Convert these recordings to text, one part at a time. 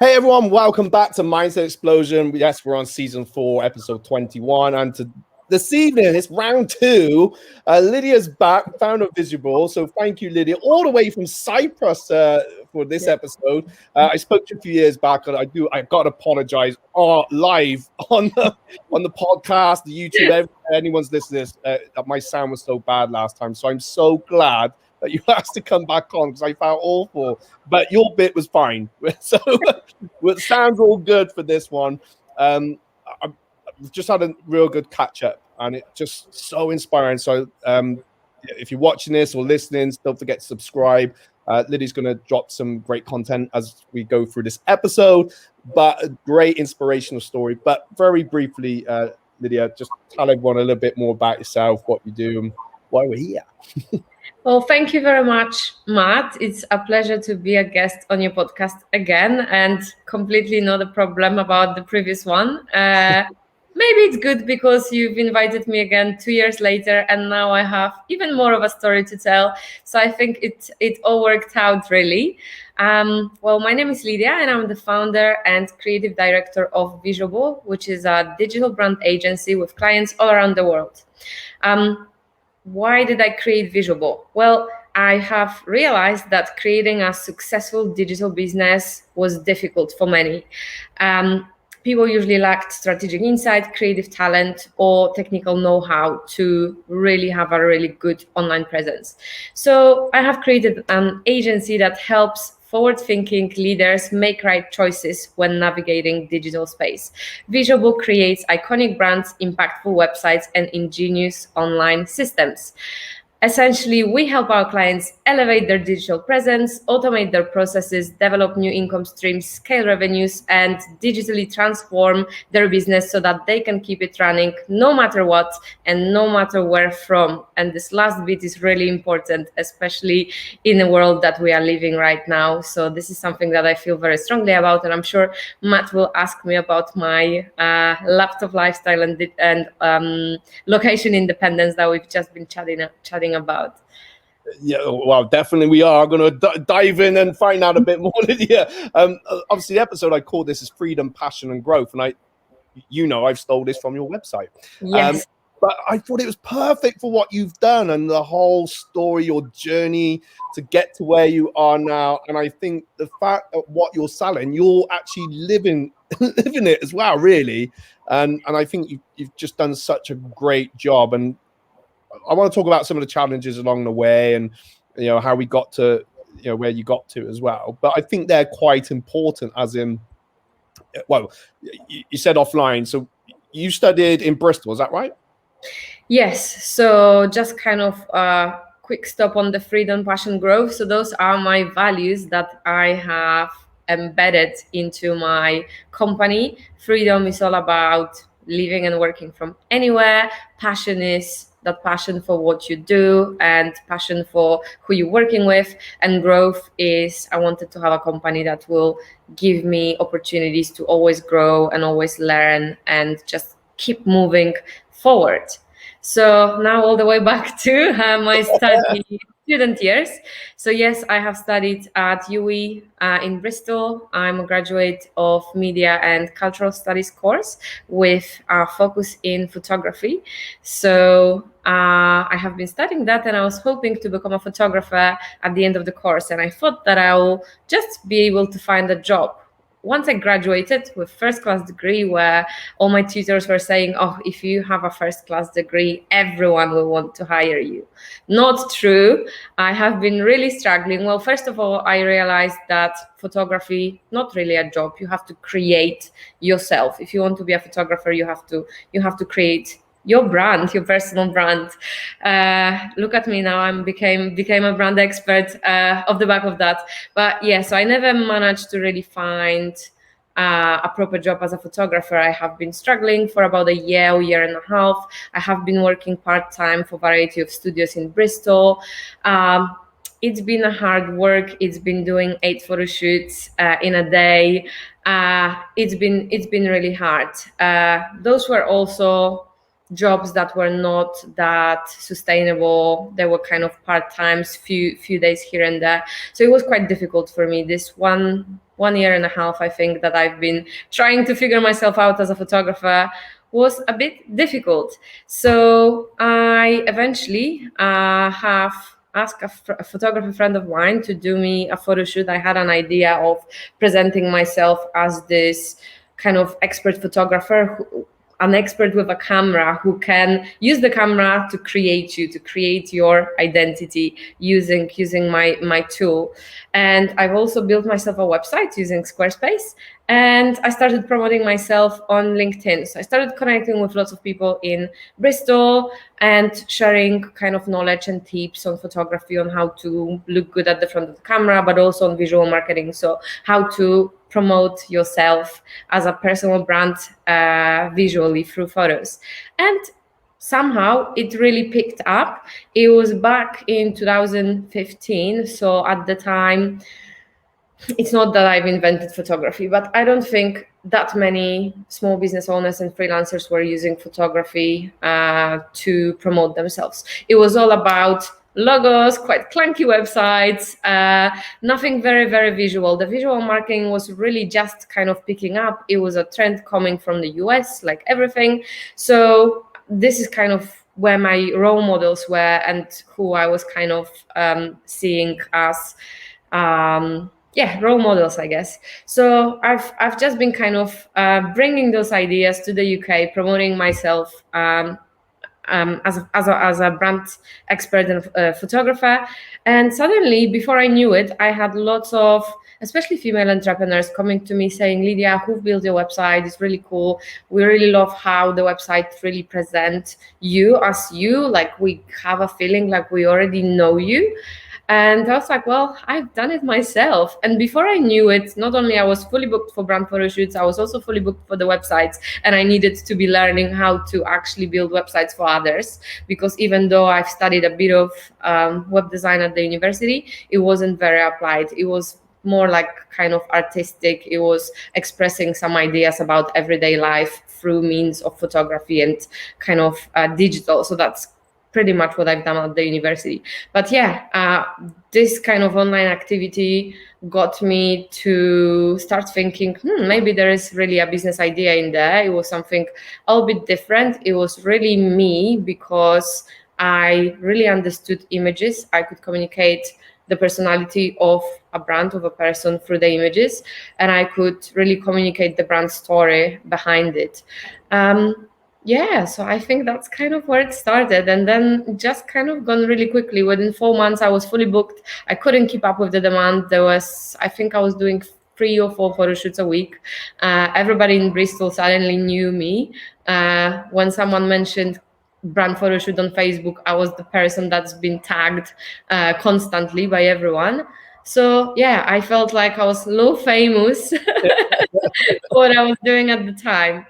Hey everyone, welcome back to Mindset Explosion. Yes, we're on season 4, episode 21, and this evening it's round 2. Lydia's back, founder of Visuable. So thank you, Lydia, all the way from Cyprus for this episode. I spoke to you a few years back, and I got to apologize live on the podcast, the YouTube. Anyone's listening, my sound was so bad last time, so I'm so glad that you asked to come back on because I felt awful, but your bit was fine. So it sounds all good for this one. I've just had a real good catch up, and it's just so inspiring. So if you're watching this or listening, don't forget to subscribe. Lydia's going to drop some great content as we go through this episode, but a great inspirational story. But very briefly, Lydia, just tell everyone a little bit more about yourself, what you do, and why we're here. Well, thank you very much, Matt. It's a pleasure to be a guest on your podcast again, and completely not a problem about the previous one. Maybe it's good because you've invited me again 2 years later, and now I have even more of a story to tell. So I think it all worked out really. Well, my name is Lydia, and I'm the founder and creative director of Visuable, which is a digital brand agency with clients all around the world. Why did I create Visuable? Well, I have realized that creating a successful digital business was difficult for many. People usually lacked strategic insight, creative talent, or technical know-how to really have a really good online presence. So I have created an agency that helps forward-thinking leaders make right choices when navigating digital space. Visuable creates iconic brands, impactful websites, and ingenious online systems. Essentially, we help our clients elevate their digital presence, automate their processes, develop new income streams, scale revenues, and digitally transform their business so that they can keep it running no matter what and no matter where from. And this last bit is really important, especially in the world that we are living right now. So this is something that I feel very strongly about, and I'm sure Matt will ask me about my laptop lifestyle and location independence that we've just been chatting about. Yeah, well, definitely we are going to dive in and find out a bit more. Yeah, obviously the episode I called this is Freedom, Passion and Growth, and I've stole this from your website. Yes. But I thought it was perfect for what you've done and the whole story, your journey to get to where you are now. And I think the fact that what you're selling, you're actually living it as well, really. And I think you've just done such a great job. And I want to talk about some of the challenges along the way and, how we got to, where you got to as well. But I think they're quite important as in, well, you said offline. So you studied in Bristol, is that right? Yes. So just kind of a quick stop on the freedom, passion, growth. So those are my values that I have embedded into my company. Freedom is all about living and working from anywhere. Passion is that passion for what you do and passion for who you're working with. And growth is I wanted to have a company that will give me opportunities to always grow and always learn and just keep moving forward. So now all the way back to my student years. So yes, I have studied at UE in Bristol. I'm a graduate of Media and Cultural Studies course with a focus in photography. So I have been studying that, and I was hoping to become a photographer at the end of the course. And I thought that I will just be able to find a job. Once I graduated with first-class degree, where all my tutors were saying, oh, if you have a first-class degree, everyone will want to hire you. Not true. I have been really struggling. Well, first of all, I realized that photography, not really a job. You have to create yourself. If you want to be a photographer, you have to create your brand, your personal brand. Look at me now, I became a brand expert off the back of that. But yeah, so I never managed to really find a proper job as a photographer. I have been struggling for about a year and a half. I have been working part-time for a variety of studios in Bristol. It's been a hard work. It's been doing 8 photo shoots in a day. It's been really hard. Those were also jobs that were not that sustainable. They were kind of part-times, few days here and there. So it was quite difficult for me. This one 1 year and a half, I think, that I've been trying to figure myself out as a photographer was a bit difficult. So I eventually have asked a photographer friend of mine to do me a photo shoot. I had an idea of presenting myself as this kind of expert photographer, an expert with a camera who can use the camera to create you, to create your identity using my tool. And I've also built myself a website using Squarespace, and I started promoting myself on LinkedIn. So I started connecting with lots of people in Bristol and sharing kind of knowledge and tips on photography, on how to look good at the front of the camera, but also on visual marketing. So how to promote yourself as a personal brand visually through photos. And somehow it really picked up. It was back in 2015. So at the time, it's not that I've invented photography, but I don't think that many small business owners and freelancers were using photography to promote themselves. It was all about logos, quite clunky websites, nothing very, very visual. The visual marketing was really just kind of picking up. It was a trend coming from the US, like everything. So this is kind of where my role models were and who I was kind of seeing as role models, I guess. So I've just been kind of bringing those ideas to the UK, promoting myself as a brand expert and photographer. And suddenly, before I knew it, I had lots of, especially female entrepreneurs, coming to me saying, Lydia, who built your website? It's really cool. We really love how the website really presents you as you. Like, we have a feeling like we already know you. And I was like, well, I've done it myself. And before I knew it, not only I was fully booked for brand photo shoots, I was also fully booked for the websites. And I needed to be learning how to actually build websites for others. Because even though I've studied a bit of web design at the university, it wasn't very applied. It was more like kind of artistic. It was expressing some ideas about everyday life through means of photography and kind of digital. So that's pretty much what I've done at the university. But this kind of online activity got me to start thinking, maybe there is really a business idea in there. It was something a little bit different. It was really me because I really understood images. I could communicate the personality of a brand, of a person through the images, and I could really communicate the brand story behind it. So I think that's kind of where it started, and then just kind of gone really quickly. Within 4 months, I was fully booked. I couldn't keep up with the demand. I think I was doing 3 or 4 photo shoots a week. Everybody in Bristol suddenly knew me. When someone mentioned brand photo shoot on Facebook, I was the person that's been tagged constantly by everyone. So I felt like I was low famous what I was doing at the time.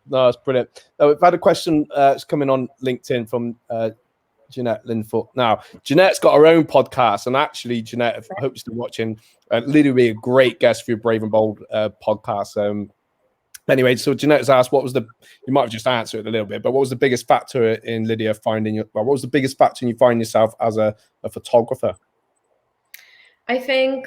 No, that's brilliant. We've had a question that's coming on LinkedIn from Jeanette Linfoot. Now, Jeanette's got her own podcast, and actually, Jeanette, if I hope you're still watching, Lydia would be a great guest for your Brave and Bold podcast. Anyway, so Jeanette has asked, you might have just answered it a little bit, but what was the biggest factor in Lydia what was the biggest factor in you finding yourself as a photographer? I think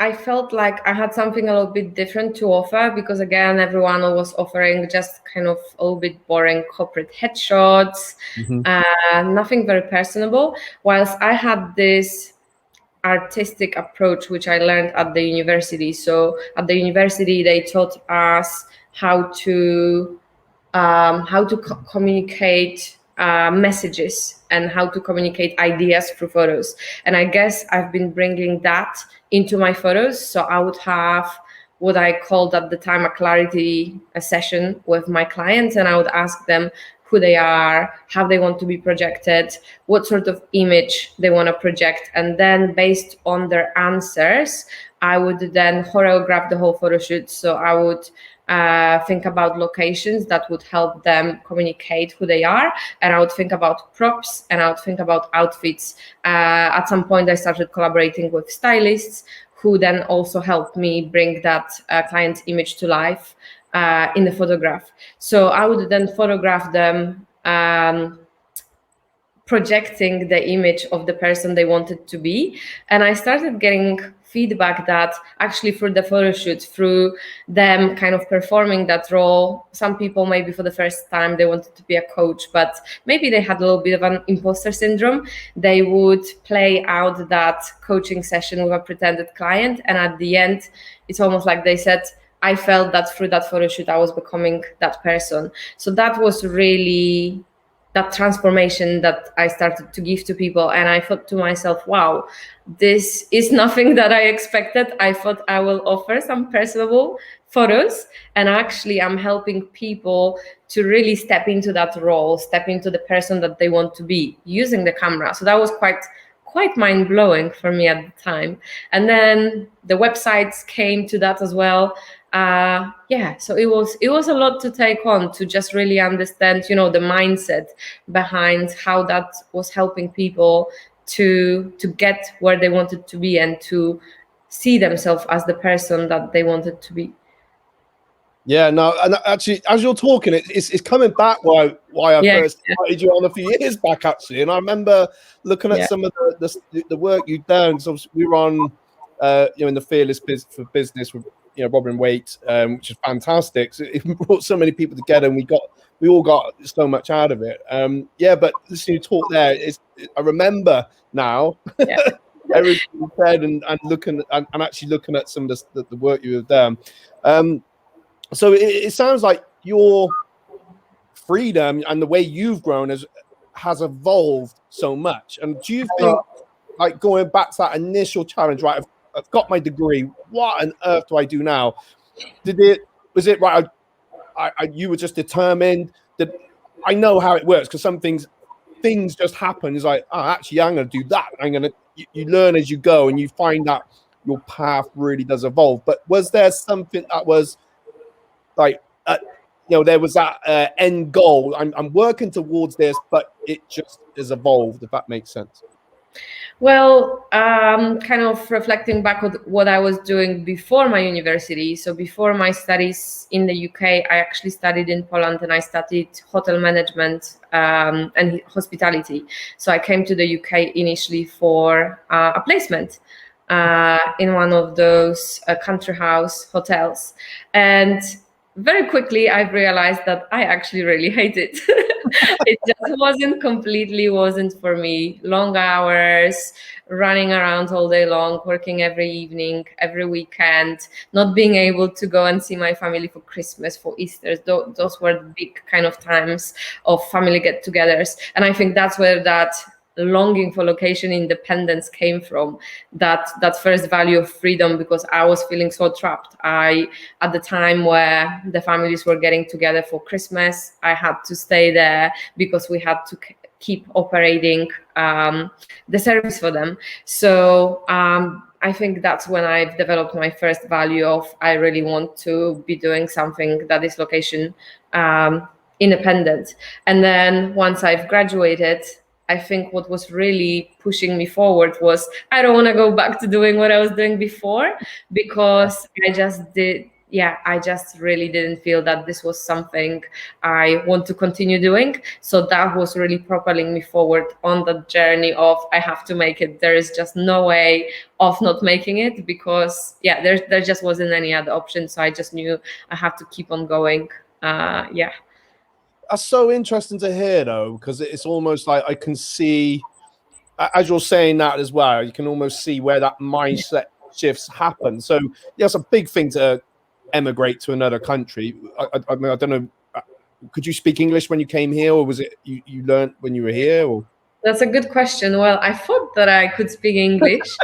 I felt like I had something a little bit different to offer because, again, everyone was offering just kind of a little bit boring corporate headshots, nothing very personable, whilst I had this artistic approach, which I learned at the university. So at the university, they taught us how to communicate messages and how to communicate ideas through photos. And I guess I've been bringing that into my photos. So I would have what I called at the time a clarity session with my clients, and I would ask them who they are, how they want to be projected, what sort of image they want to project. And then based on their answers, I would then choreograph the whole photo shoot. So I would think about locations that would help them communicate who they are, and I would think about props, and I would think about outfits. At some point, I started collaborating with stylists who then also helped me bring that client's image to life in the photograph. So I would then photograph them projecting the image of the person they wanted to be. And I started getting feedback that actually through the photo shoot, through them kind of performing that role, some people maybe for the first time they wanted to be a coach, but maybe they had a little bit of an imposter syndrome. They would play out that coaching session with a pretended client, and at the end it's almost like they said, I felt that through that photo shoot I was becoming that person. So that was really that transformation that I started to give to people. And I thought to myself, wow, this is nothing that I expected. I thought I will offer some personable photos, and actually I'm helping people to really step into that role, step into the person that they want to be using the camera. So that was quite mind-blowing for me at the time. And then the websites came to that as well. So it was a lot to take on, to just really understand, you know, the mindset behind how that was helping people to get where they wanted to be and to see themselves as the person that they wanted to be. Yeah, no, and actually, as you're talking, it's coming back why I first invited you on a few years back, actually. And I remember looking at some of the work you've done. So we were on, in the Fearless for Business with Robin Waite, which is fantastic. So it brought so many people together, and we all got so much out of it. But listening to you talk there, I remember now everything you said, and looking and actually looking at some of the work you have done. So it sounds like your freedom and the way you've grown has evolved so much. And do you think, like, going back to that initial challenge, right? I've got my degree. What on earth do I do now? Was it right? You were just determined that I know how it works, because some things just happen. It's like, oh, actually, I'm going to do that. You learn as you go, and you find that your path really does evolve. But was there something that was like, there was that end goal? I'm working towards this, but it just has evolved, if that makes sense. Well, kind of reflecting back on what I was doing before my university. So before my studies in the UK, I actually studied in Poland, and I studied hotel management and hospitality. So I came to the UK initially for a placement in one of those country house hotels. And very quickly I've realized that I actually really hate it. It just wasn't for me. Long hours, running around all day long, working every evening, every weekend, not being able to go and see my family for Christmas, for Easter. Those were the big kind of times of family get-togethers. And I think that's where that longing for location independence came from, that first value of freedom, because I was feeling so trapped. At the time where the families were getting together for Christmas, I had to stay there because we had to keep operating the service for them. So I think that's when I've developed my first value of, I really want to be doing something that is location independent. And then once I've graduated, I think what was really pushing me forward was, I don't want to go back to doing what I was doing before, because I just really didn't feel that this was something I want to continue doing. So that was really propelling me forward on the journey of, I have to make it. There is just no way of not making it, because there just wasn't any other option. So I just knew I have to keep on going. That's so interesting to hear, though, because it's almost like I can see, as you're saying that as well, you can almost see where that mindset shifts happen. So it's a big thing to emigrate to another country. I mean, I don't know, could you speak English when you came here, or was it you learned when you were here? Or? That's a good question. Well, I thought that I could speak English.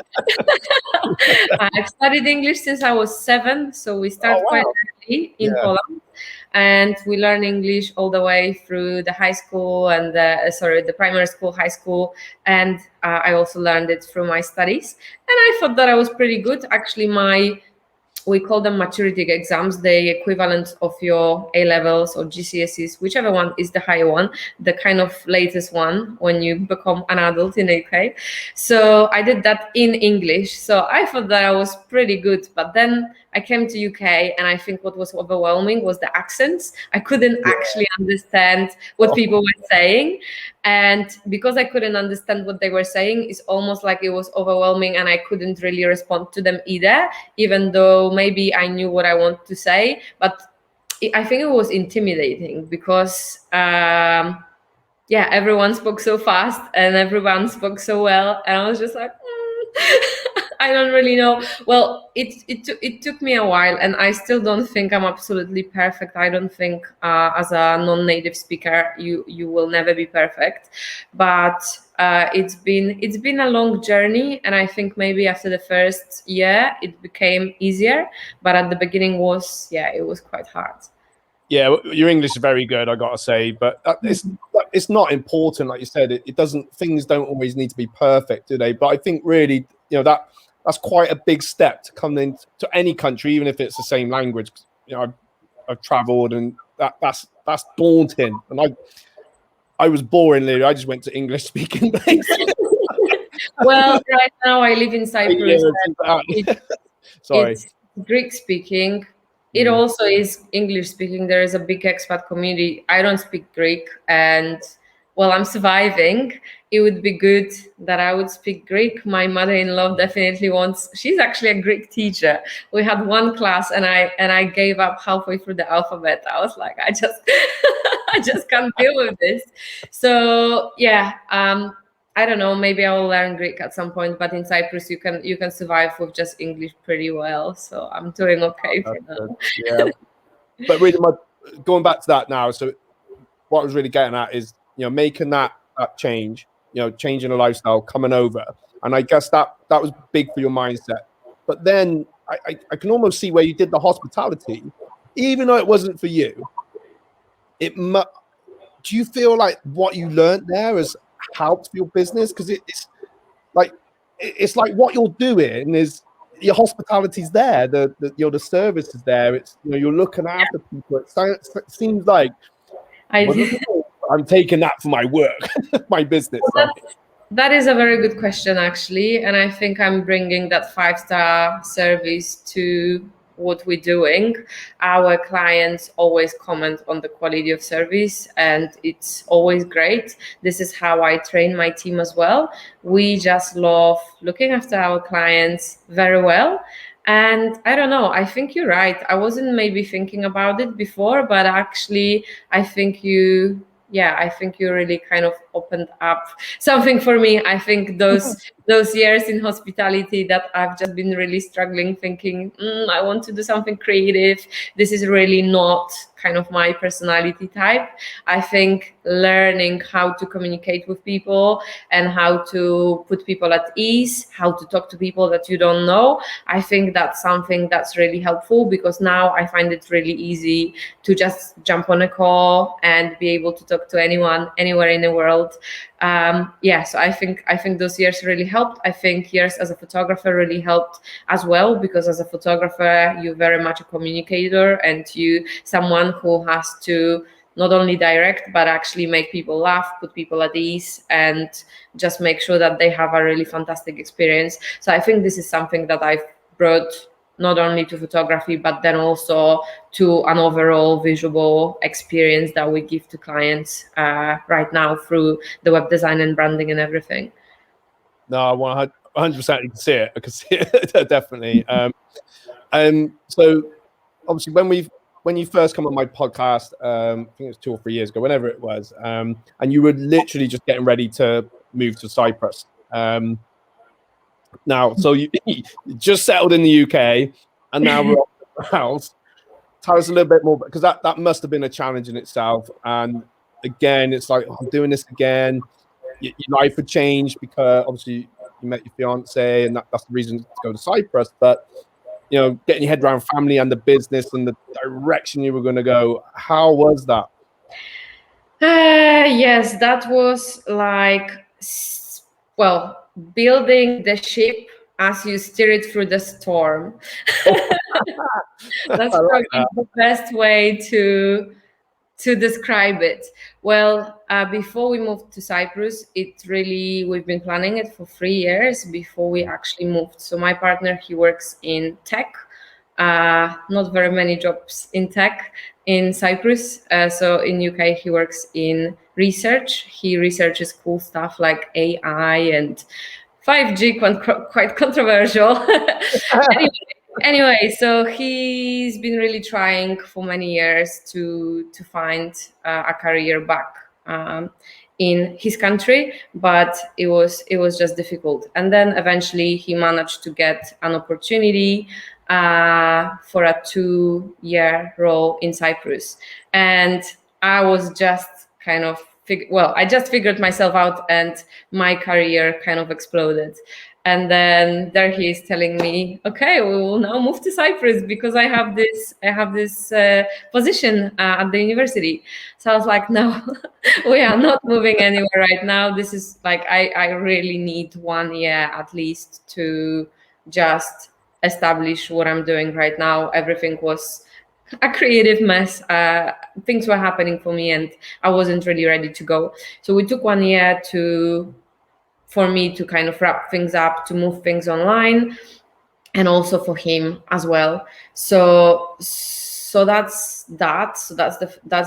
I've studied English since I was 7, so we start quite early in Poland, and we learn English all the way through the high school and the primary school, high school, and I also learned it through my studies. And I thought that I was pretty good. Actually, we call them maturity exams, the equivalent of your A levels or GCSEs, whichever one is the higher one, the kind of latest one when you become an adult in the UK. So I did that in English. So I thought that I was pretty good, but then I came to UK, and I think what was overwhelming was the accents. I couldn't actually understand what people were saying. And because I couldn't understand what they were saying, it's almost like it was overwhelming, and I couldn't really respond to them either, even though maybe I knew what I wanted to say. But I think it was intimidating because yeah, everyone spoke so fast and everyone spoke so well, and I was just like, I don't really know. Well, it took me a while, and I still don't think I'm absolutely perfect. I don't think as a non-native speaker you will never be perfect, but it's been a long journey, and I think maybe after the first year it became easier, but at the beginning it was quite hard. Yeah, your English is very good, I gotta say, but it's not important, like you said. It doesn't. Things don't always need to be perfect, do they? But I think really, that's quite a big step to come into any country, even if it's the same language. I've travelled, and that's daunting. And I was boring, Lydia. I just went to English speaking places. Well, right now I live in Cyprus. Sorry. It's Greek speaking. It also is English speaking. There is a big expat community. I don't speak Greek, and well, I'm surviving. It would be good that I would speak Greek. My mother-in-law definitely wants. She's actually a Greek teacher. We had one class, and I gave up halfway through the alphabet. I was like, I just I just can't deal with this. So yeah, I don't know. Maybe I will learn Greek at some point. But in Cyprus, you can survive with just English pretty well. So I'm doing okay for now. Yeah, but really, going back to that now. So what I was really getting at is, making that change, changing the lifestyle, coming over, and I guess that was big for your mindset. But then I can almost see where you did the hospitality, even though it wasn't for you. Do you feel like what you learned there has helped your business? Because it's like what you're doing is your hospitality's there, the service is there. It's you're looking after people. It seems like I'm taking that for my work, my business. That is a very good question, actually, and I think I'm bringing that 5-star service to what we're doing. Our clients always comment on the quality of service, and it's always great. This is how I train my team as well. We just love looking after our clients very well. And I don't know, I think you're right. I wasn't maybe thinking about it before, but actually I think you really kind of opened up something for me. I think those years in hospitality that I've just been really struggling, thinking, I want to do something creative. This is really not kind of my personality type. I think learning how to communicate with people and how to put people at ease, how to talk to people that you don't know, I think that's something that's really helpful, because now I find it really easy to just jump on a call and be able to talk to anyone anywhere in the world. So I think those years really helped. I think years as a photographer really helped as well, because as a photographer you're very much a communicator, and you someone who has to not only direct but actually make people laugh, put people at ease, and just make sure that they have a really fantastic experience. So I think this is something that I've brought not only to photography, but then also to an overall visual experience that we give to clients right now through the web design and branding and everything. No, 100%. You can see it. I can see it definitely. So obviously, when you first come on my podcast, I think it was 2 or 3 years ago, whenever it was, and you were literally just getting ready to move to Cyprus. Now, so you just settled in the UK, and now we're off the house. Tell us a little bit more, because that must have been a challenge in itself. And again, it's like, I'm doing this again. Your life had changed because obviously you met your fiance, and that's the reason to go to Cyprus. But getting your head around family and the business and the direction you were going to go, how was that? Yes, that was like, well, building the ship as you steer it through the storm. That's I like probably that. the best way to describe it. Well, before we moved to Cyprus, we've been planning it for 3 years before we actually moved. So my partner, he works in tech, not very many jobs in tech in Cyprus. So in UK, he works in research. He researches cool stuff like AI and 5G, quite controversial. anyway, anyway, so he's been really trying for many years to find a career back in his country, but it was just difficult. And then eventually he managed to get an opportunity for a 2-year role in Cyprus, and I was just kind of I just figured myself out, and my career kind of exploded. And then there he is telling me, okay, we will now move to Cyprus because I have this position at the university. So I was like, no, we are not moving anywhere right now. This is like, I really need 1 year at least to just establish what I'm doing right now. Everything was a creative mess. Things were happening for me, and I wasn't really ready to go. So we took 1 year for me to kind of wrap things up, to move things online, and also for him as well. So that's that. So that's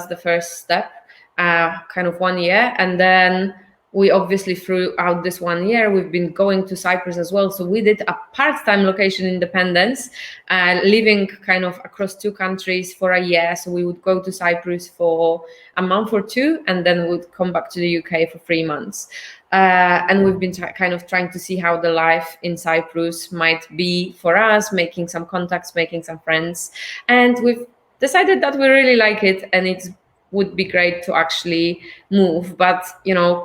the first step. Kind of 1 year, and then we obviously throughout this 1 year we've been going to Cyprus as well. So we did a part-time location independence, living kind of across 2 countries for a year. So we would go to Cyprus for a month or 2, and then we'd come back to the UK for 3 months. And we've been kind of trying to see how the life in Cyprus might be for us, making some contacts, making some friends, and we've decided that we really like it, and it would be great to actually move. But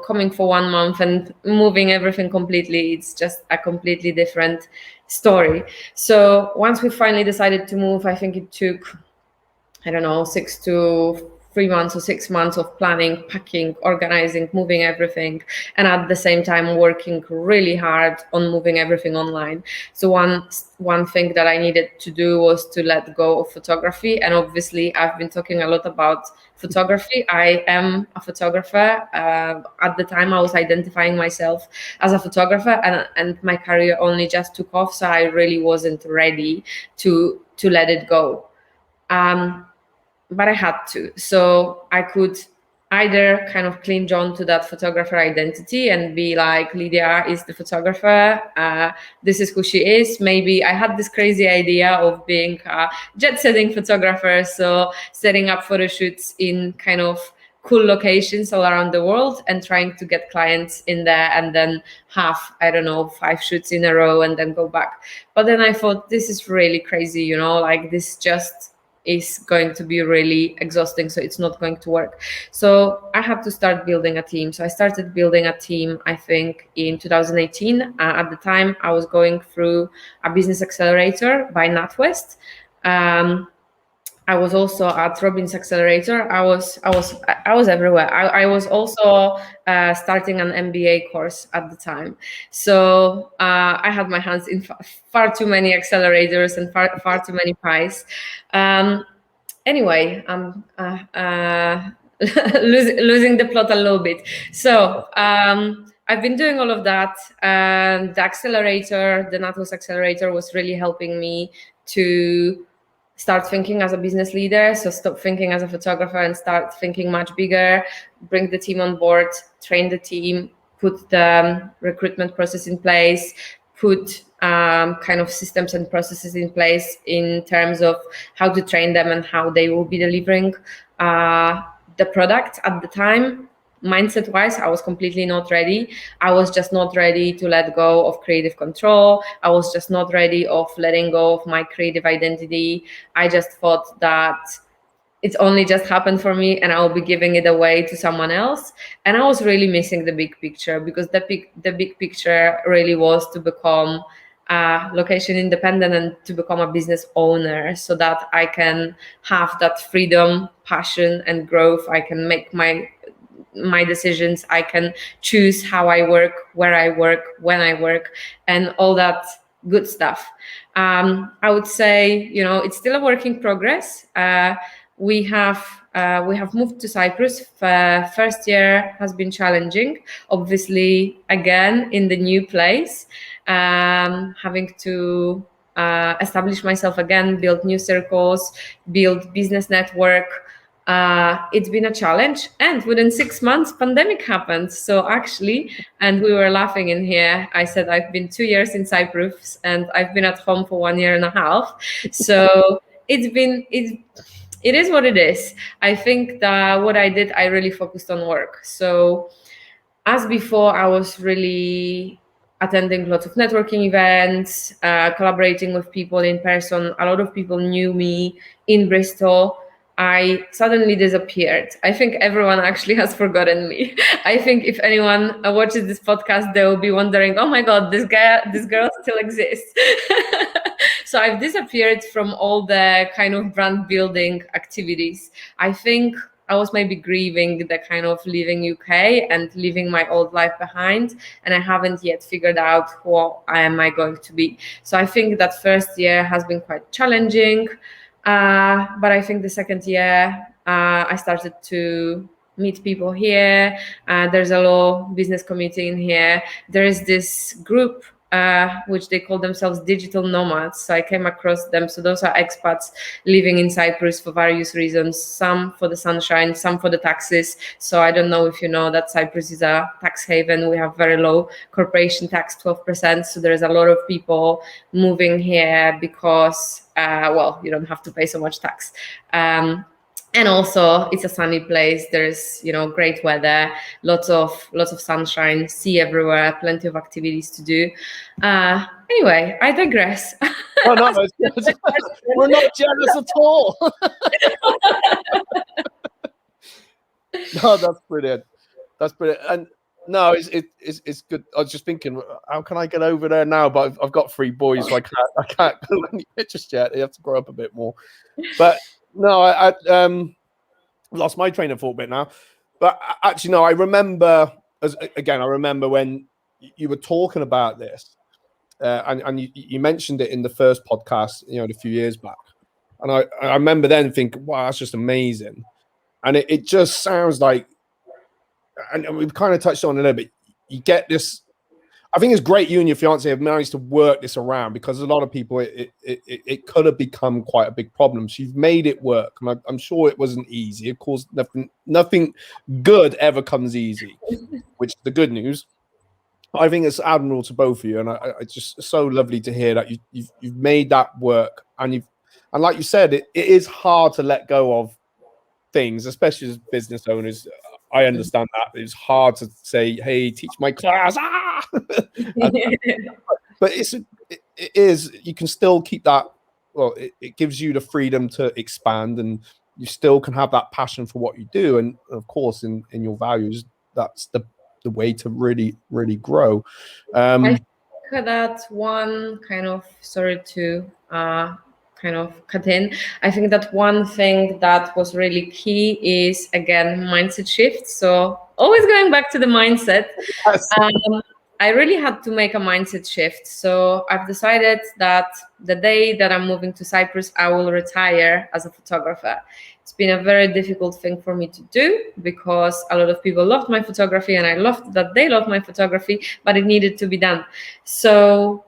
coming for 1 month and moving everything completely, it's just a completely different story. So once we finally decided to move, I think it took, I don't know, 3 months or 6 months of planning, packing, organizing, moving everything, and at the same time working really hard on moving everything online. So one thing that I needed to do was to let go of photography. And obviously I've been talking a lot about photography. I am a photographer. At the time I was identifying myself as a photographer, and my career only just took off, so I really wasn't ready to let it go. But I had to. So I could either kind of cling on to that photographer identity and be like, Lydia is the photographer, this is who she is. Maybe I had this crazy idea of being a jet-setting photographer, so setting up photo shoots in kind of cool locations all around the world and trying to get clients in there, and then have, I don't know, 5 shoots in a row and then go back. But then I thought, this is really crazy, like this just is going to be really exhausting, so it's not going to work. So I had to start building a team. So I started building a team, I think, in 2018. At the time, I was going through a business accelerator by NatWest. I was also at Robbins Accelerator. I was everywhere. I was also starting an MBA course at the time. So I had my hands in far too many accelerators and far too many pies. Anyway, I'm losing the plot a little bit. So I've been doing all of that. The accelerator, the NatWest Accelerator, was really helping me to start thinking as a business leader. So stop thinking as a photographer and start thinking much bigger, bring the team on board, train the team, put the recruitment process in place, put kind of systems and processes in place in terms of how to train them and how they will be delivering the product. At the time, mindset wise, I was completely not ready. I was just not ready to let go of creative control. I was just not ready of letting go of my creative identity. I just thought that it's only just happened for me and I'll be giving it away to someone else. And I was really missing the big picture, because the big picture really was to become location independent and to become a business owner, so that I can have that freedom, passion, and growth. I can make my decisions. I can choose how I work, where I work, when I work, and all that good stuff. I would say, it's still a work in progress. We have moved to Cyprus. First year has been challenging, obviously, again in the new place, having to establish myself again, build new circles, build business network. It's been a challenge, and within 6 months pandemic happened. So actually, and we were laughing in here, I said I've been 2 years in Cyprus and I've been at home for 1 year and a half. So it is what it is. I think that what I did, I really focused on work. So as before, I was really attending lots of networking events, collaborating with people in person. A lot of people knew me in Bristol. I suddenly disappeared. I think everyone actually has forgotten me. I think if anyone watches this podcast, they will be wondering, "Oh my God, this girl still exists." So I've disappeared from all the kind of brand building activities. I think I was maybe grieving the kind of leaving UK and leaving my old life behind, and I haven't yet figured out who am I going to be. So I think that first year has been quite challenging, but I think the second year I started to meet people here. There's a law business community in here. There is this group which they call themselves digital nomads. So I came across them. So those are expats living in Cyprus for various reasons, some for the sunshine, some for the taxes. So I don't know if you know that Cyprus is a tax haven. We have very low corporation tax, 12%. So there's a lot of people moving here because, you don't have to pay so much tax. And also it's a sunny place. There's great weather, lots of sunshine, sea everywhere, plenty of activities to do. Anyway, I digress. Oh, no, we're not jealous at all. No, that's brilliant. And no, it's good. I was just thinking, how can I get over there now? But I've got 3 boys, so I can't go anywhere just yet. They have to grow up a bit more. But no, I lost my train of thought a bit now. But actually, no, I remember when you were talking about this, and you mentioned it in the first podcast, a few years back, and I remember then thinking, wow, that's just amazing, and it just sounds like, and we've kind of touched on it a little bit. You get this. I think it's great you and your fiance have managed to work this around, because a lot of people, it could have become quite a big problem. So you've made it work, and I'm sure it wasn't easy. Of course, nothing good ever comes easy, which is the good news. I think it's admirable to both of you, and it's just so lovely to hear that you've made that work, and like you said, it is hard to let go of things, especially as business owners. I understand that it's hard to say, "Hey, teach my class," but it is. You can still keep that. Well, it gives you the freedom to expand, and you still can have that passion for what you do, and of course, in your values, that's the way to really, really grow. I think that one kind of, sorry to kind of cut in. I think that one thing that was really key is, again, mindset shift. So always going back to the mindset. Yes. I really had to make a mindset shift. So I've decided that the day that I'm moving to Cyprus, I will retire as a photographer. It's been a very difficult thing for me to do, because a lot of people loved my photography, and I loved that they loved my photography, but it needed to be done. So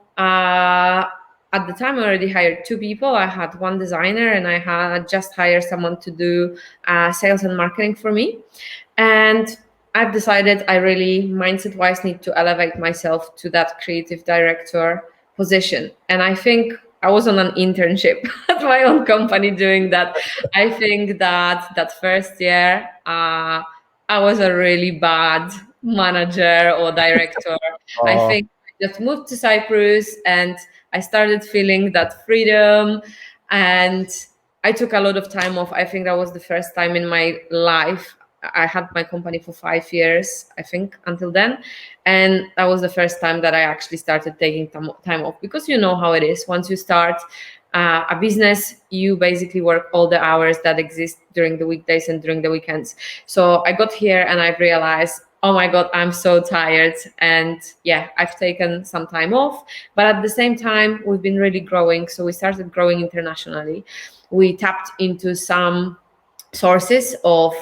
at the time, I already hired 2 people. I had 1 designer, and I had just hired someone to do sales and marketing for me. And I've decided I really, mindset-wise, need to elevate myself to that creative director position. And I think I was on an internship at my own company doing that. I think that first year, I was a really bad manager or director. I think I just moved to Cyprus and I started feeling that freedom, and I took a lot of time off. I think that was the first time in my life. I had my company for 5 years, I think, until then. And that was the first time that I actually started taking time off, because you know how it is. Once you start a business, you basically work all the hours that exist during the weekdays and during the weekends. So I got here and I've realized oh my God, I'm so tired. And yeah, I've taken some time off. But at the same time, we've been really growing. So we started growing internationally. We tapped into some sources of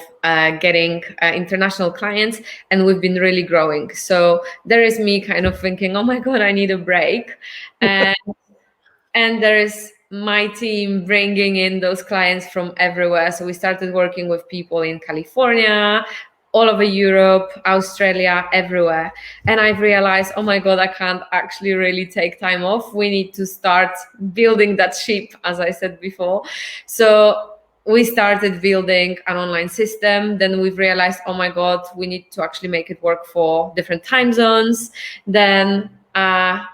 getting international clients, and we've been really growing. So there is me kind of thinking, oh my God, I need a break. And there is my team bringing in those clients from everywhere. So we started working with people in California, all over Europe, Australia, everywhere. And I've realized, oh my God, I can't actually really take time off. We need to start building that ship, as I said before. So we started building an online system. Then we've realized, oh my God, we need to actually make it work for different time zones. Then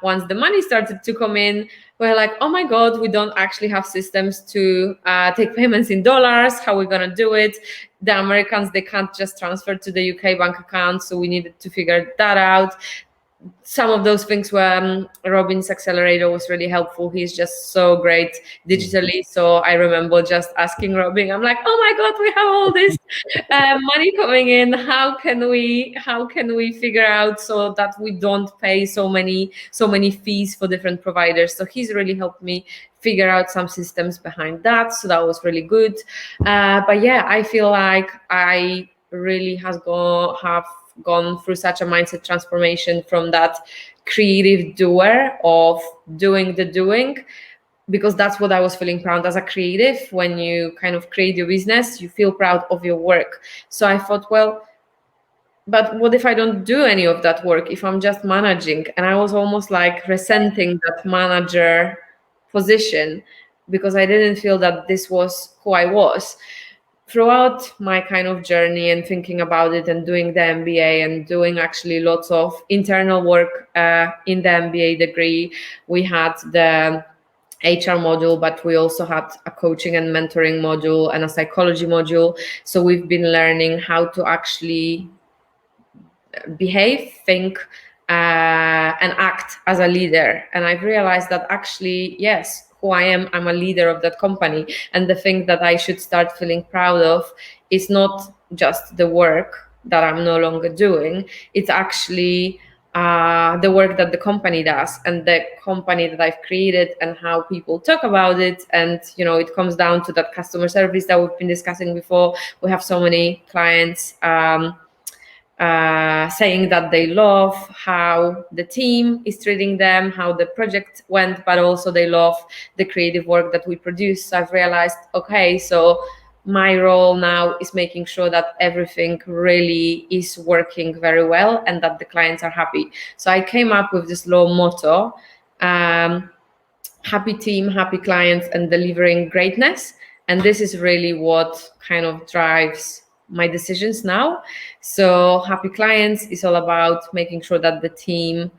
once the money started to come in, we're like, oh my God, we don't actually have systems to take payments in dollars. How are we going to do it? The Americans, they can't just transfer to the UK bank account. So we needed to figure that out. Some of those things where Robin's accelerator was really helpful. He's just so great digitally. So I remember just asking Robin, I'm like, oh my God, we have all this money coming in. How can we figure out so that we don't pay so many fees for different providers? So he's really helped me figure out some systems behind that. So that was really good. But yeah, I feel like I really have gone through such a mindset transformation from that creative doer of doing the doing, because that's what I was feeling proud as a creative. When you kind of create your business, you feel proud of your work. So I thought, well, but what if I don't do any of that work, if I'm just managing? And I was almost like resenting that manager position because I didn't feel that this was who I was. Throughout my kind of journey and thinking about it and doing the MBA and doing actually lots of internal work in the MBA degree, we had the HR module, but we also had a coaching and mentoring module and a psychology module. So we've been learning how to actually behave, think, and act as a leader. And I've realized that actually, yes, who I am, I'm a leader of that company. And the thing that I should start feeling proud of is not just the work that I'm no longer doing. It's actually the work that the company does and the company that I've created and how people talk about it. And, it comes down to that customer service that we've been discussing before. We have so many clients saying that they love how the team is treating them, how the project went, but also they love the creative work that we produce. So I've realized, okay, so my role now is making sure that everything really is working very well and that the clients are happy. So I came up with this little motto, happy team, happy clients, and delivering greatness. And this is really what kind of drives my decisions now. So happy clients is all about making sure that the team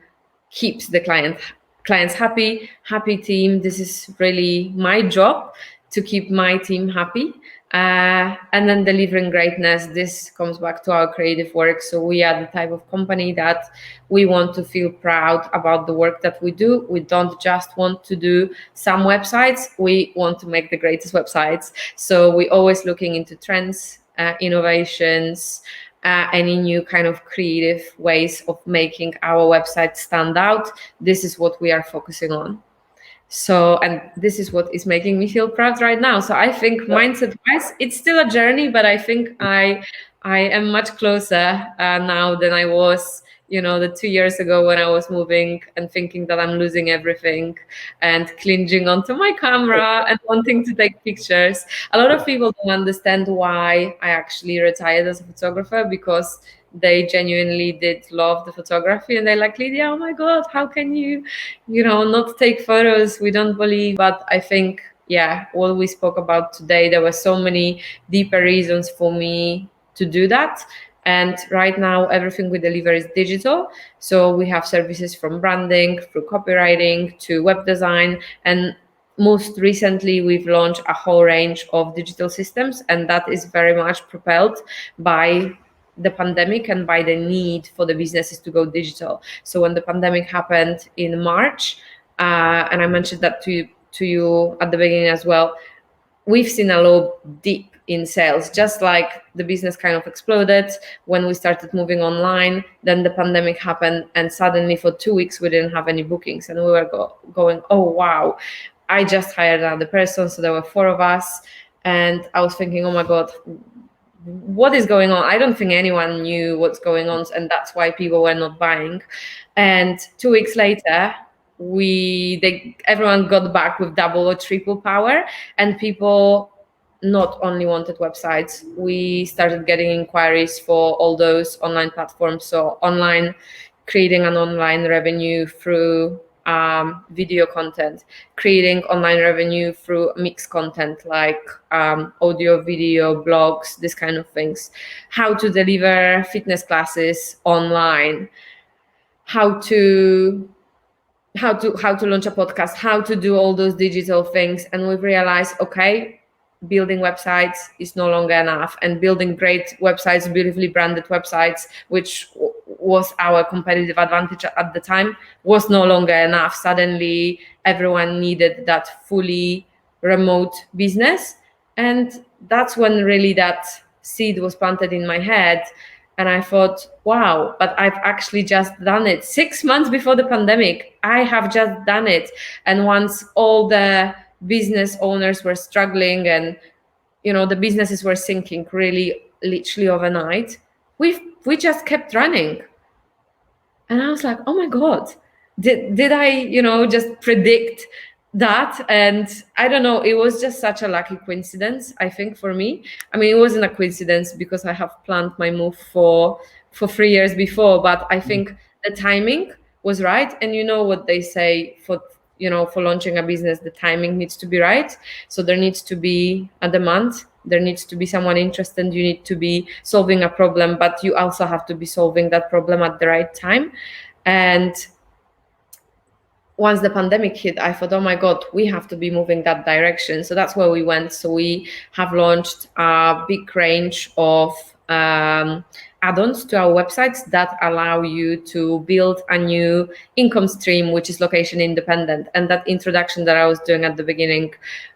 keeps the clients happy. Happy team, this is really my job to keep my team happy. And then delivering greatness, this comes back to our creative work. So we are the type of company that we want to feel proud about the work that we do. We don't just want to do some websites, we want to make the greatest websites. So we're always looking into trends, innovations, any new kind of creative ways of making our website stand out. This is what we are focusing on. So, and this is what is making me feel proud right now. So I think mindset wise, it's still a journey, but I think I am much closer now than I was, the 2 years ago when I was moving and thinking that I'm losing everything and clinging onto my camera and wanting to take pictures. A lot of people don't understand why I actually retired as a photographer, because they genuinely did love the photography and they're like, Lydia, oh my God, how can you, not take photos? We don't believe. But I think, what we spoke about today, there were so many deeper reasons for me to do that. And right now, everything we deliver is digital. So we have services from branding, through copywriting, to web design. And most recently, we've launched a whole range of digital systems. And that is very much propelled by the pandemic and by the need for the businesses to go digital. So when the pandemic happened in March, and I mentioned that to you at the beginning as well, we've seen a low dip in sales, just like the business kind of exploded when we started moving online. Then the pandemic happened, and suddenly for 2 weeks we didn't have any bookings, and we were going, oh wow, I just hired another person, so there were 4 of us, and I was thinking, oh my god, what is going on? I don't think anyone knew what's going on, and that's why people were not buying. And 2 weeks later, everyone got back with double or triple power, and people not only wanted websites. We started getting inquiries for all those online platforms. So creating an online revenue through video content, creating online revenue through mixed content like audio, video, blogs, this kind of things, how to deliver fitness classes online, how to launch a podcast, how to do all those digital things. And we've realized, okay, building websites is no longer enough, and building great websites, beautifully branded websites, which was our competitive advantage at the time, was no longer enough. Suddenly everyone needed that fully remote business. And that's when really that seed was planted in my head. And I thought, wow, but I've actually just done it 6 months before the pandemic. I have just done it. And once all the business owners were struggling and the businesses were sinking really literally overnight, we just kept running. And I was like, oh my god, did I just predict that? And I don't know, it was just such a lucky coincidence, I think, for me. I mean, it wasn't a coincidence because I have planned my move for 3 years before, but I think the timing was right. And you know what they say, for launching a business, the timing needs to be right. So there needs to be a demand, there needs to be someone interested, you need to be solving a problem, but you also have to be solving that problem at the right time. And once the pandemic hit, I thought, oh my god, we have to be moving that direction. So that's where we went. So we have launched a big range of add-ons to our websites that allow you to build a new income stream, which is location independent. And that introduction that I was doing at the beginning,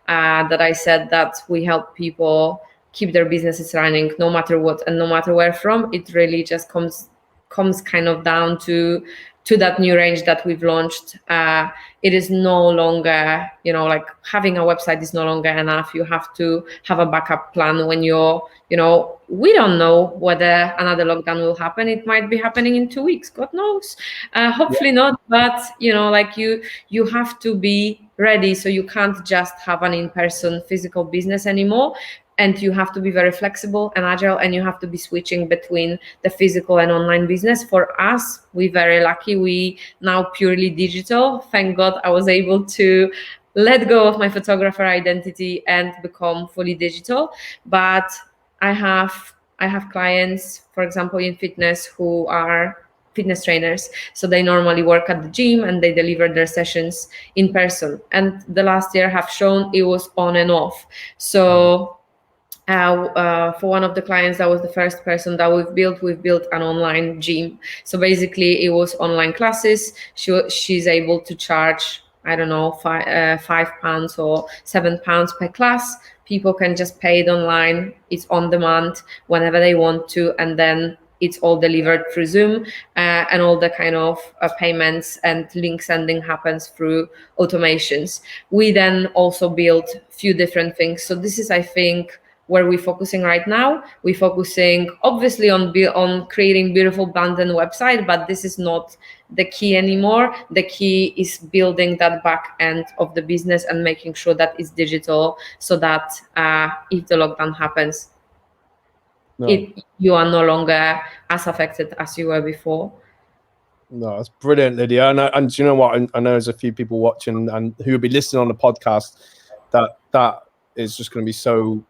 that I said that we help people keep their businesses running no matter what and no matter where from, it really just comes kind of down to that new range that we've launched. It is no longer, like having a website is no longer enough. You have to have a backup plan when you're, we don't know whether another lockdown will happen. It might be happening in 2 weeks, God knows. Hopefully not, but like you have to be ready. So you can't just have an in-person physical business anymore. And you have to be very flexible and agile, and you have to be switching between the physical and online business. For us, we're very lucky. We now purely digital. Thank God I was able to let go of my photographer identity and become fully digital. But I have clients, for example, in fitness who are fitness trainers. So they normally work at the gym and they deliver their sessions in person. And the last year have shown it was on and off. So for one of the clients, that was the first person that we've built an online gym. So basically it was online classes. She's able to charge, I don't know, £5 or £7 per class. People can just pay it online. It's on demand whenever they want to, and then it's all delivered through Zoom, and all the kind of payments and link sending happens through automations. We then also built a few different things. So this is, I think, where we're focusing right now. We're focusing obviously on creating beautiful brand and website, but this is not the key anymore. The key is building that back end of the business and making sure that it's digital, so that if the lockdown happens, you are no longer as affected as you were before. No, that's brilliant, Lydia. And do you know what? I know there's a few people watching and who will be listening on the podcast that is just going to be so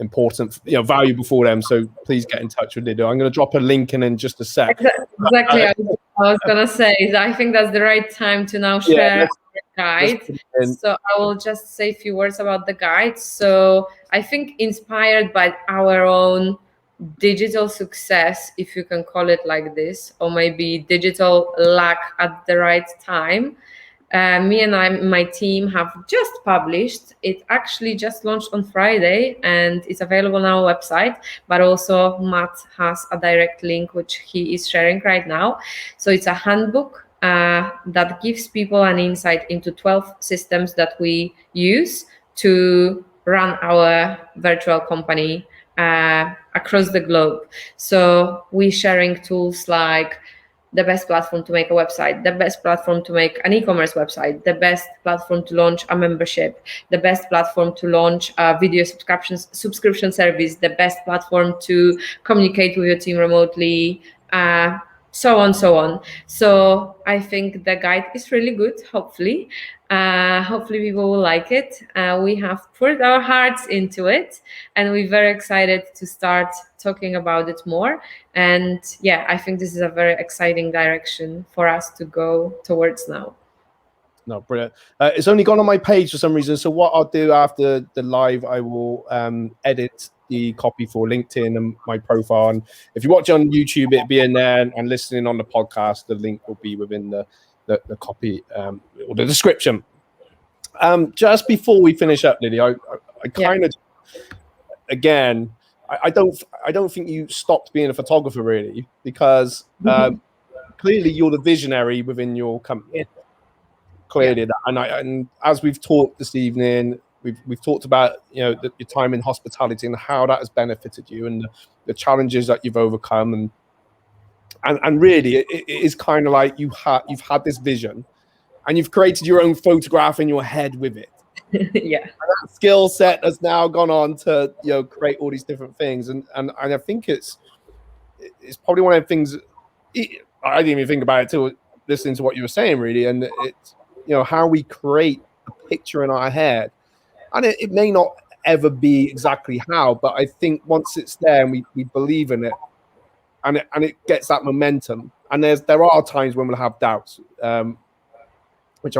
important, valuable for them. So please get in touch with Lydia. I'm going to drop a link in just a sec. Exactly. I was going to say, I think that's the right time to now share the guide. So I will just say a few words about the guide. So I think inspired by our own digital success, if you can call it like this, or maybe digital luck at the right time, Me and my team have just published. It actually just launched on Friday and it's available on our website. But also Matt has a direct link which he is sharing right now. So it's a handbook that gives people an insight into 12 systems that we use to run our virtual company across the globe. So we're sharing tools like the best platform to make a website, the best platform to make an e-commerce website, the best platform to launch a membership, the best platform to launch a video subscription service, the best platform to communicate with your team remotely, so on, so on. So I think the guide is really good, hopefully. Hopefully people will like it. We have put our hearts into it and we're very excited to start talking about it more. And yeah, I think this is a very exciting direction for us to go towards now. No, brilliant. It's only gone on my page for some reason. So what I'll do after the live, I will edit the copy for LinkedIn and my profile. And if you watch on YouTube, it'll be in there. And listening on the podcast, the link will be within the copy or the description. Just before we finish up, Lydia, I kind of, again, I don't think you stopped being a photographer really, because clearly you're the visionary within your company. Clearly, and as we've talked this evening, we've talked about your time in hospitality and how that has benefited you and the challenges that you've overcome, and really it is kind of like you've had this vision and you've created your own photograph in your head with it. Yeah, and that skill set has now gone on to create all these different things, and I think it's probably one of the things I didn't even think about it till listening to what you were saying, really, and it's how we create a picture in our head, and it may not ever be exactly how, but I think once it's there and we believe in it, and it gets that momentum, and there are times when we'll have doubts, which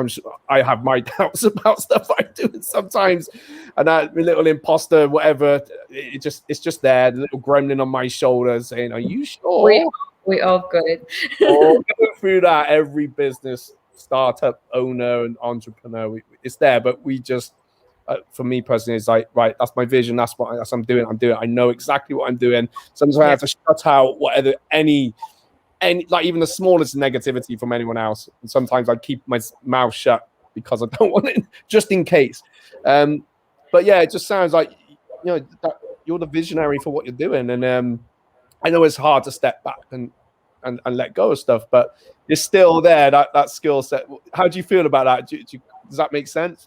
I have my doubts about stuff I do sometimes, and that little imposter, whatever, it's just there, the little gremlin on my shoulder saying, "Are you sure?" We all got it. All go through that. Every business startup owner and entrepreneur, it's there, but we just, for me personally, it's like, right, that's my vision, that's what I'm doing. I know exactly what I'm doing. Sometimes I have to shut out whatever any like even the smallest negativity from anyone else, and sometimes I keep my mouth shut because I don't want it, just in case. But yeah, it just sounds like that you're the visionary for what you're doing, and I know it's hard to step back and let go of stuff, but it's still there, that skill set. How do you feel about that? Does that make sense?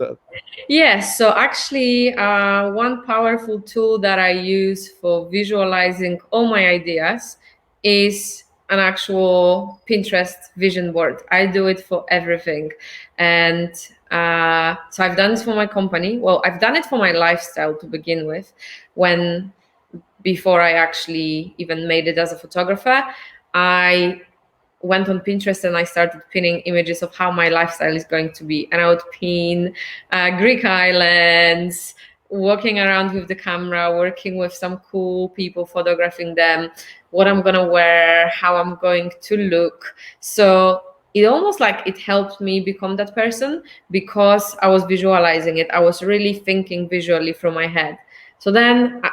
Yes. So actually, one powerful tool that I use for visualizing all my ideas is an actual Pinterest vision board. I do it for everything. And so I've done it for my company. Well, I've done it for my lifestyle to begin with. Before I actually even made it as a photographer, I went on Pinterest and I started pinning images of how my lifestyle is going to be. And I would pin Greek islands, walking around with the camera, working with some cool people, photographing them, what I'm going to wear, how I'm going to look. So it almost like it helped me become that person because I was visualizing it. I was really thinking visually from my head. So then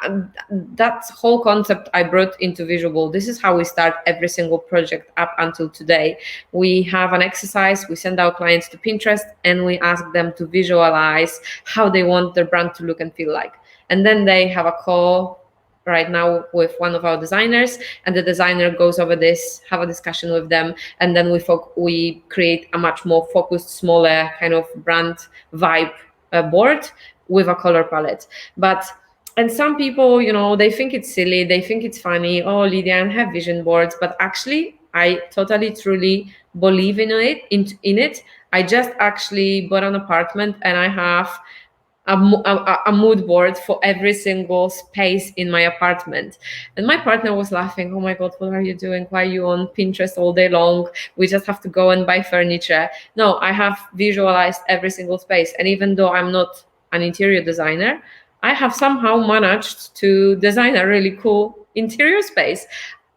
that whole concept I brought into Visuable. This is how we start every single project up until today. We have an exercise, we send our clients to Pinterest and we ask them to visualize how they want their brand to look and feel like. And then they have a call right now with one of our designers, and the designer goes over this, have a discussion with them, and then we create a much more focused, smaller kind of brand vibe board with a color palette. And some people, they think it's silly, they think it's funny. Oh, Lydia, I have vision boards, but actually, I totally, truly believe in it. I just actually bought an apartment, and I have a mood board for every single space in my apartment. And my partner was laughing. Oh my God, what are you doing? Why are you on Pinterest all day long? We just have to go and buy furniture. No, I have visualized every single space. And even though I'm not an interior designer, I have somehow managed to design a really cool interior space.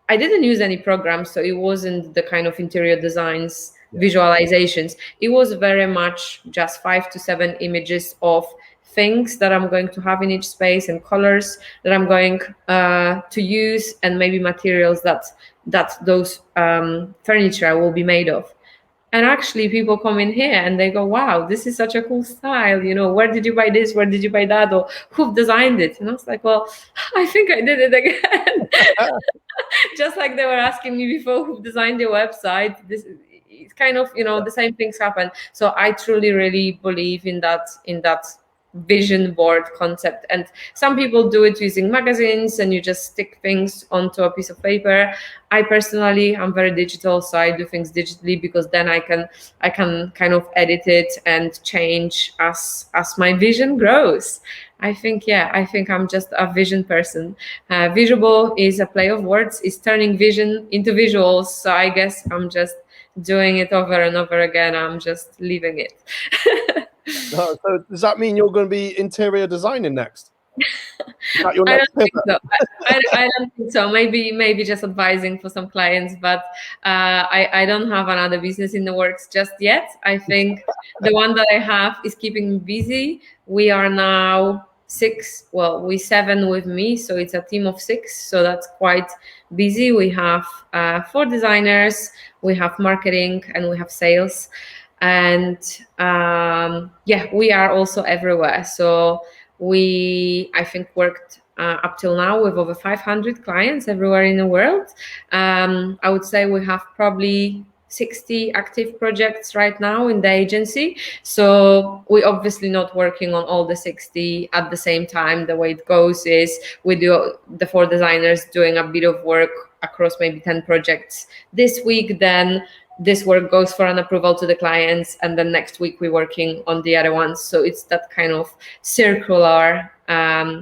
I didn't use any programs, so it wasn't the kind of interior designs visualizations. It was very much just 5 to 7 images of things that I'm going to have in each space and colors that I'm going to use, and maybe materials that those furniture will be made of. And actually, people come in here and they go, "Wow, this is such a cool style. You know, where did you buy this? Where did you buy that? Or who designed it?" And I was like, "Well, I think I did it again." Just like they were asking me before, who designed your website. This it's kind of, the same things happen. So I truly really believe in that vision board concept. And some people do it using magazines, and you just stick things onto a piece of paper. I personally, I'm very digital, so I do things digitally, because then I can kind of edit it and change as my vision grows. I think I'm just a vision person. Visuable is a play of words, is turning vision into visuals. So I guess I'm just doing it over and over again. I'm just leaving it. So does that mean you're going to be interior designing next? Is that your I next don't think pivot? so. I don't think so. Maybe just advising for some clients, but I don't have another business in the works just yet. I think the one that I have is keeping me busy. We are now six. Well, we seven with me, so it's a team of six. So that's quite busy. We have 4 designers, we have marketing, and we have sales, and we are also everywhere. So we, I think, worked up till now with over 500 clients everywhere in the world. I would say we have probably 60 active projects right now in the agency. So we're obviously not working on all the 60 at the same time. The way it goes is we do the 4 designers doing a bit of work across maybe 10 projects this week, then this work goes for an approval to the clients, and then next week we're working on the other ones. So it's that kind of circular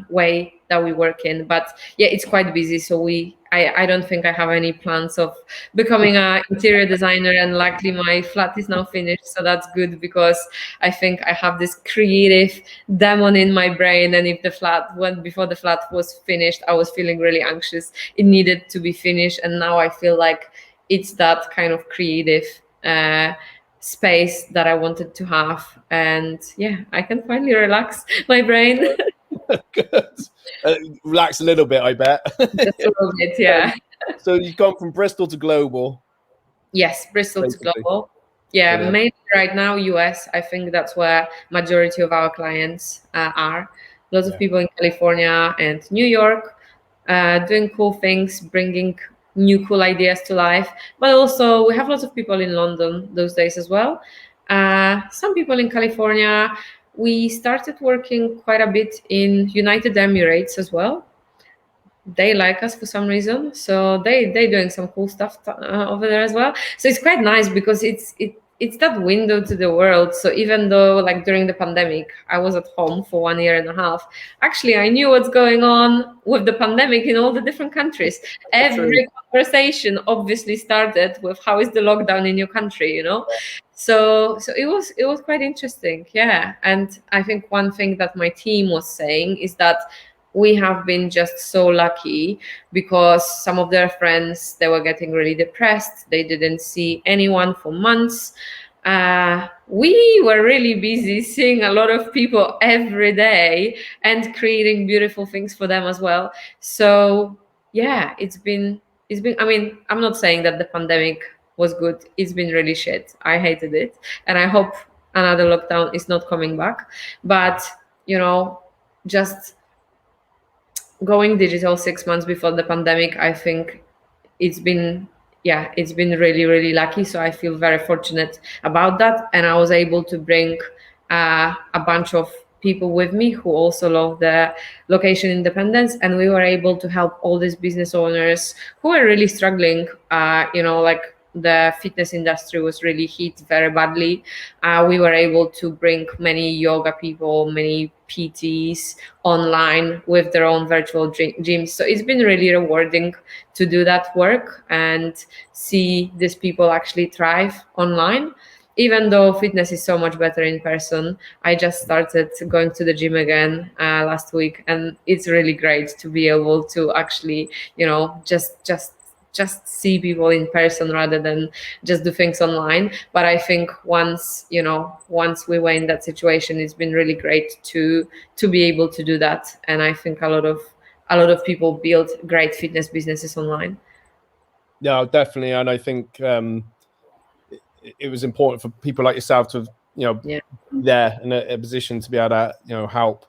way that we work in. But yeah, it's quite busy. So I don't think I have any plans of becoming an interior designer, and luckily my flat is now finished. So that's good, because I think I have this creative demon in my brain, and if before the flat was finished, I was feeling really anxious. It needed to be finished, and now I feel like it's that kind of creative space that I wanted to have. And yeah, I can finally relax my brain. Good. Relax a little bit, I bet. Just a little bit, yeah. So you've gone from Bristol to global. Yes, Bristol Basically. to global. Yeah, Brilliant. mainly right now US. I think that's where majority of our clients are. Lots of people in California and New York doing cool things, bringing new cool ideas to life. But also we have lots of people in London those days as well. Some people in California. We started working quite a bit in United Emirates as well. They like us for some reason, so they're doing some cool stuff over there as well. So it's quite nice, because it's that window to the world. So even though, like, during the pandemic I was at home for 1.5 years, actually I knew what's going on with the pandemic in all the different countries. Every conversation obviously started with, how is the lockdown in your country, So it was quite interesting. Yeah. And I think one thing that my team was saying is that we have been just so lucky, because some of their friends, they were getting really depressed. They didn't see anyone for months. We were really busy seeing a lot of people every day and creating beautiful things for them as well. So yeah, it's been, I mean, I'm not saying that the pandemic was good. It's been really shit. I hated it. And I hope another lockdown is not coming back. But, just going digital 6 months before the pandemic, I think it's been really, really lucky. So I feel very fortunate about that. And I was able to bring a bunch of people with me who also love the location independence. And we were able to help all these business owners who are really struggling, like the fitness industry was really hit very badly. We were able to bring many yoga people, many PTs online with their own virtual gyms. So it's been really rewarding to do that work and see these people actually thrive online. Even though fitness is so much better in person, I just started going to the gym again last week, and it's really great to be able to actually, just just see people in person rather than just do things online. But I think once we were in that situation, it's been really great to be able to do that. And I think a lot of people build great fitness businesses online. Yeah, definitely. And I think it was important for people like yourself to, be there in a position to be able to, help,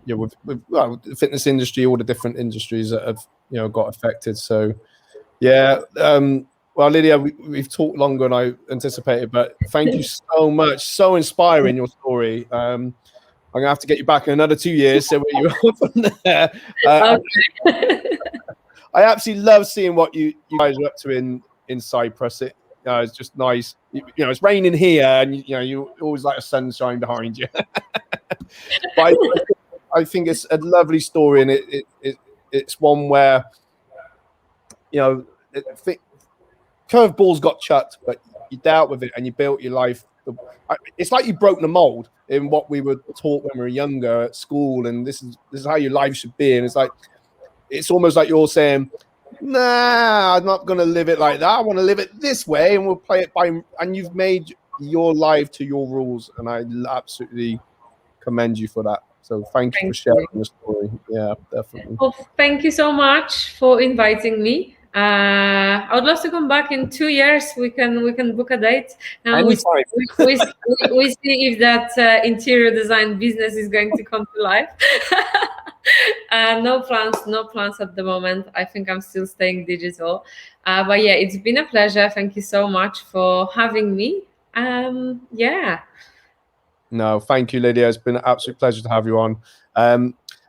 with the fitness industry, all the different industries that have, got affected. So, yeah. Well, Lydia, we've talked longer than I anticipated, but thank you so much. So inspiring, your story. I'm gonna have to get you back in another 2 years, so where you are from there. I absolutely love seeing what you guys are up to in Cyprus. It's just nice. It's raining here, and you always like a sunshine behind you. But I think it's a lovely story, and it's one where curveballs got chucked, but you dealt with it and you built your life. It's like you broke the mold in what we were taught when we were younger at school, and this is how your life should be. And it's almost like you're saying, nah, I'm not going to live it like that. I want to live it this way, and we'll play it by. And you've made your life to your rules, and I absolutely commend you for that. So thank you for sharing the story. Yeah, definitely. Well, thank you so much for inviting me. I would love to come back in 2 years. We can book a date. And we see if that interior design business is going to come to life. No plans at the moment. I think I'm still staying digital. But yeah, it's been a pleasure. Thank you so much for having me. Yeah. No, thank you, Lydia. It's been an absolute pleasure to have you on.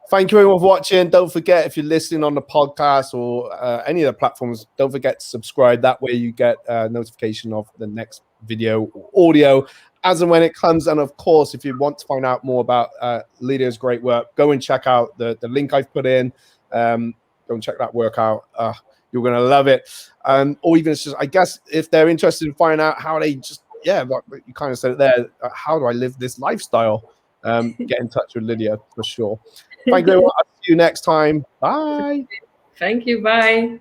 Thank you everyone for watching. Don't forget, if you're listening on the podcast or any of the platforms, don't forget to subscribe. That way you get a notification of the next video or audio as and when it comes. And of course, if you want to find out more about Lydia's great work, go and check out the link I've put in. Go and check that work out. You're going to love it. Or even just, I guess, if they're interested in finding out how they just, like you kind of said it there, how do I live this lifestyle? Get in touch with Lydia for sure. Thank you. I'll see you next time. Bye. Thank you. Bye.